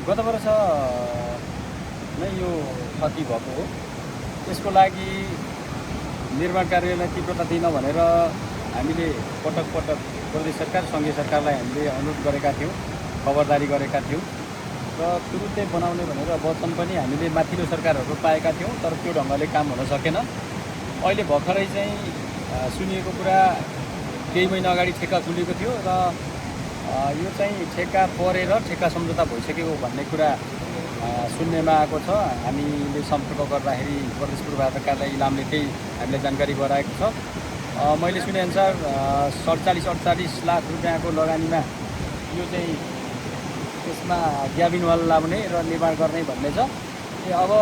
गत वर्ष नै यो क्षति भएको हो। त्यसको लागि निर्माण कार्यलाई तीव्रता दिन भनेर हामीले पटक पटक प्रदेश सरकार सङ्घीय सरकारलाई हामीले अनुरोध गरेका थियौँ, खबरदारी गरेका थियौँ र तुरुन्तै बनाउने भनेर वचन पनि हामीले माथिल्लो सरकारहरू पाएका थियौँ, तर त्यो ढङ्गले काम हुन सकेन। अहिले भर्खरै चाहिँ सुनिएको कुरा केही महिना अगाडि ठेक्का खुलेको थियो र यो चाहिँ ठेक्का परेर ठेक्का सम्झौता भइसकेको भन्ने कुरा सुन्नेमा आएको छ। हामीले सम्पर्क गर्दाखेरि प्रदेश पूर्वाधार कार्यालय इलामले त्यही हामीलाई जानकारी गराएको छ। मैले सुनेअनुसार 47-48 लाख रुपियाँको लगानीमा यो चाहिँ त्यसमा ग्याबिन वाल लाउने र निर्माण गर्ने भन्ने छ। अब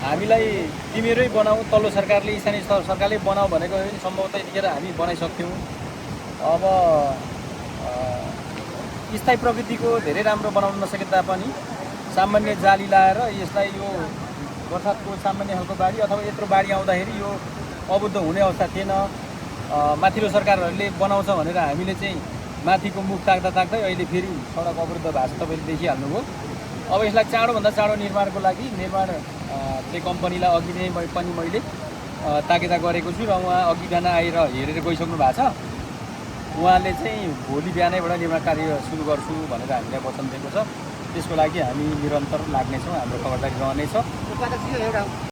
हामीलाई तिमीरै बनाऊ, तल्लो सरकारले स्थानीय सरकारले बनाऊ भनेको भने सम्भवतः यतिखेर हामी बनाइसक्थ्यौँ। अब स्थायी प्रकृतिको धेरै राम्रो बनाउन नसके तापनि सामान्य जाली लाएर यसलाई यो बर्सातको सामान्य खालको बाढी अथवा यत्रो बाढी आउँदाखेरि यो अवरुद्ध हुने अवस्था थिएन। माथिल्लो सरकारहरूले बनाउँछ भनेर हामीले चाहिँ माथिको मुख ताक्दै अहिले फेरि सडक अवरुद्ध भएको छ, तपाईँले देखिहाल्नुभयो। अब यसलाई चाँडोभन्दा चाँडो निर्माणको लागि निर्माण चाहिँ कम्पनीलाई अघि नै पनि मैले ताकेता गरेको छु र उहाँ अघि बिहान आएर हेरेर गइसक्नु भएको छ। उहाँले चाहिँ भोलि बिहानैबाट निर्माण कार्य सुरु गर्छु भनेर हामीलाई वचन दिएको छ। त्यसको लागि हामी निरन्तर लाग्नेछौँ, हाम्रो खबरदारी रहनेछ।